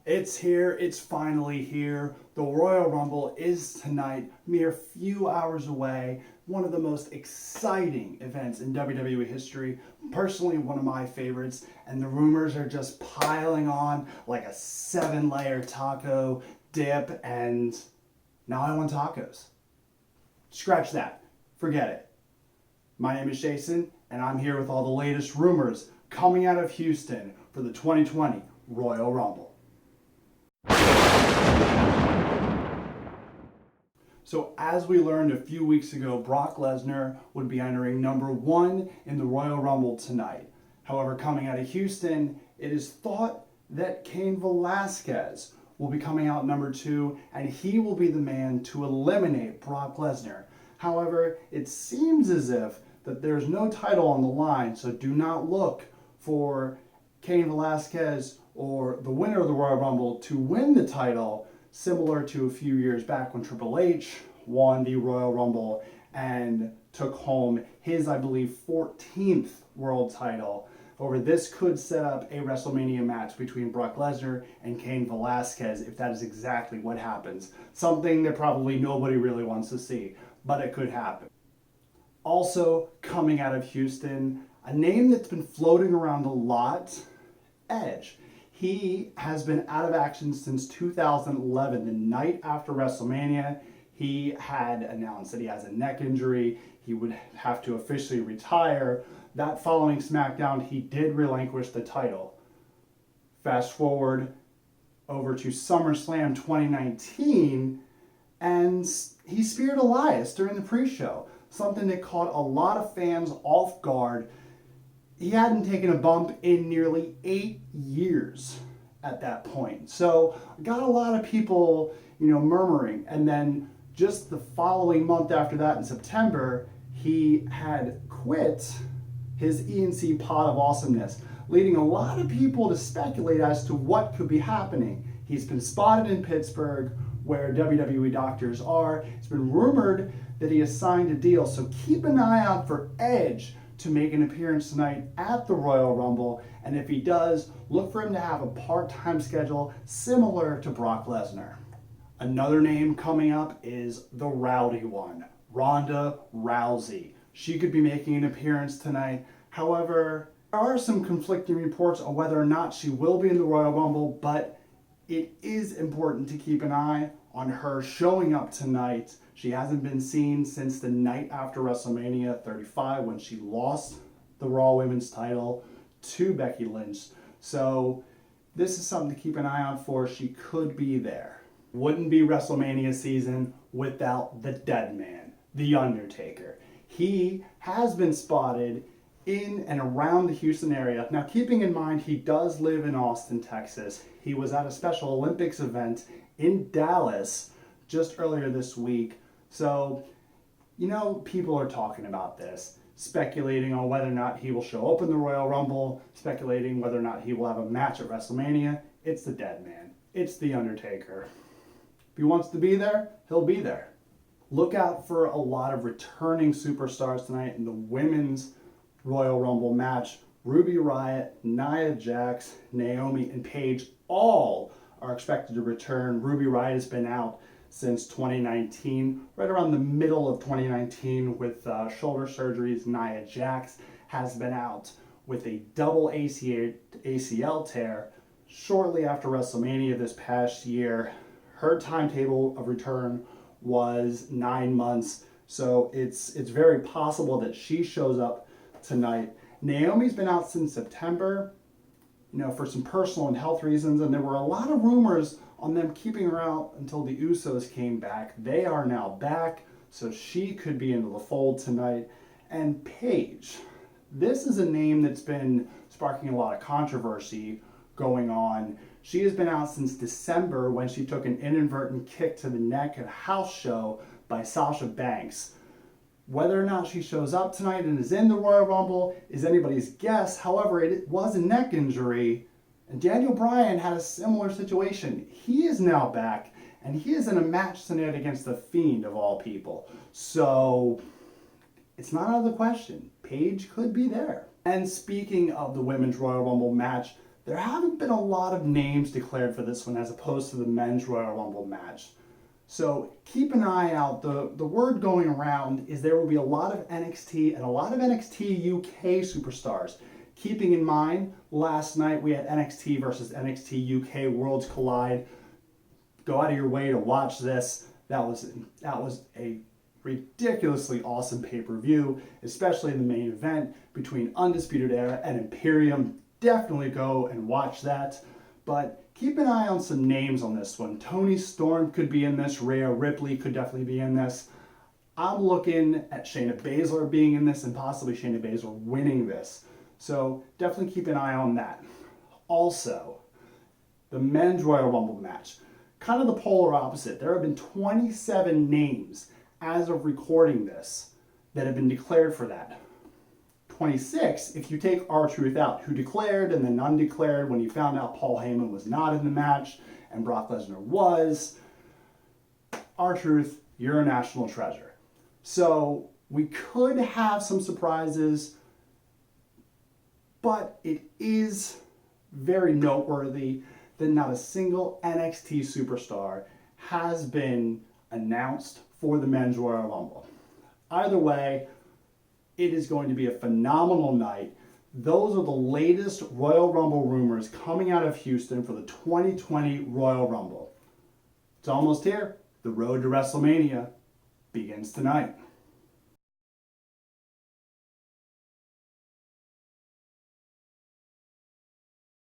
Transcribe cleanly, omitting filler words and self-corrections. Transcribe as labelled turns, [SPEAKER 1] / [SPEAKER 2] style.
[SPEAKER 1] It's here, it's finally here. The Royal Rumble is tonight, mere few hours away. One of the most exciting events in WWE history. Personally, one of my favorites, and the rumors are just piling on like a 7-layer taco dip, and now I want tacos. Scratch that. Forget it. My name is Jason, and I'm here with all the latest rumors coming out of Houston for the 2020 Royal Rumble. So as we learned a few weeks ago, Brock Lesnar would be entering number 1 in the Royal Rumble tonight. However, coming out of Houston, it is thought that Cain Velasquez will be coming out number 2, and he will be the man to eliminate Brock Lesnar. However, it seems as if that there's no title on the line, so do not look for Cain Velasquez or the winner of the Royal Rumble to win the title, similar to a few years back when Triple H won the Royal Rumble and took home his, I believe, 14th world title. However, this could set up a WrestleMania match between Brock Lesnar and Cain Velasquez if that is exactly what happens. Something that probably nobody really wants to see, but it could happen. Also, coming out of Houston, a name that's been floating around a lot, Edge. He has been out of action since 2011. The night after WrestleMania, he had announced that he has a neck injury. He would have to officially retire. That following SmackDown, he did relinquish the title. Fast forward over to SummerSlam 2019, and he speared Elias during the pre-show, something that caught a lot of fans off guard. He hadn't taken a bump in nearly 8 years at that point. So got a lot of people, murmuring. And then just the following month after that in September, he had quit his E&C Pod of Awesomeness, leading a lot of people to speculate as to what could be happening. He's been spotted in Pittsburgh, where WWE doctors are. It's been rumored that he has signed a deal. So keep an eye out for Edge to make an appearance tonight at the Royal Rumble, and if he does, look for him to have a part-time schedule similar to Brock Lesnar. Another name coming up is the rowdy one, Ronda Rousey. She could be making an appearance tonight. However, there are some conflicting reports on whether or not she will be in the Royal Rumble, but it is important to keep an eye on her showing up tonight. She hasn't been seen since the night after WrestleMania 35 when she lost the Raw Women's title to Becky Lynch. So this is something to keep an eye out for. She could be there. Wouldn't be WrestleMania season without the dead man, The Undertaker. He has been spotted in and around the Houston area. Now, keeping in mind he does live in Austin, Texas. He was at a Special Olympics event in Dallas just earlier this week. So, people are talking about this, speculating on whether or not he will show up in the Royal Rumble, speculating whether or not he will have a match at WrestleMania. It's the dead man. It's The Undertaker. If he wants to be there, he'll be there. Look out for a lot of returning superstars tonight in the women's Royal Rumble match. Ruby Riott, Nia Jax, Naomi, and Paige all are expected to return. Ruby Riott has been out since 2019, right around the middle of 2019 with shoulder surgeries. Nia Jax has been out with a double ACL tear shortly after WrestleMania this past year. Her timetable of return was 9 months, so it's very possible that she shows up tonight. Naomi's been out since September, for some personal and health reasons, and there were a lot of rumors on them keeping her out until the Usos came back. They are now back, so she could be into the fold tonight. And Paige, this is a name that's been sparking a lot of controversy going on. She has been out since December when she took an inadvertent kick to the neck at a house show by Sasha Banks. Whether or not she shows up tonight and is in the Royal Rumble is anybody's guess. However, it was a neck injury, and Daniel Bryan had a similar situation. He is now back, and he is in a match tonight against The Fiend, of all people. So it's not out of the question. Paige could be there. And speaking of the Women's Royal Rumble match, there haven't been a lot of names declared for this one as opposed to the men's Royal Rumble match. So keep an eye out. The word going around is there will be a lot of NXT and a lot of NXT UK superstars. Keeping in mind, last night we had NXT versus NXT UK Worlds Collide. Go out of your way to watch this. That was a ridiculously awesome pay-per-view, especially in the main event between Undisputed Era and Imperium. Definitely go and watch that. But keep an eye on some names on this one. Toni Storm could be in this. Rhea Ripley could definitely be in this. I'm looking at Shayna Baszler being in this and possibly Shayna Baszler winning this. So definitely keep an eye on that. Also, the men's Royal Rumble match. Kind of the polar opposite. There have been 27 names as of recording this that have been declared for that. 26 if you take R-Truth out, who declared and then undeclared when you found out Paul Heyman was not in the match and Brock Lesnar was. R-Truth, you're a national treasure. So we could have some surprises, but it is very noteworthy that not a single NXT superstar has been announced for the men's Royal Rumble. Either way, it is going to be a phenomenal night. Those are the latest Royal Rumble rumors coming out of Houston for the 2020 Royal Rumble. It's almost here. The road to WrestleMania begins tonight.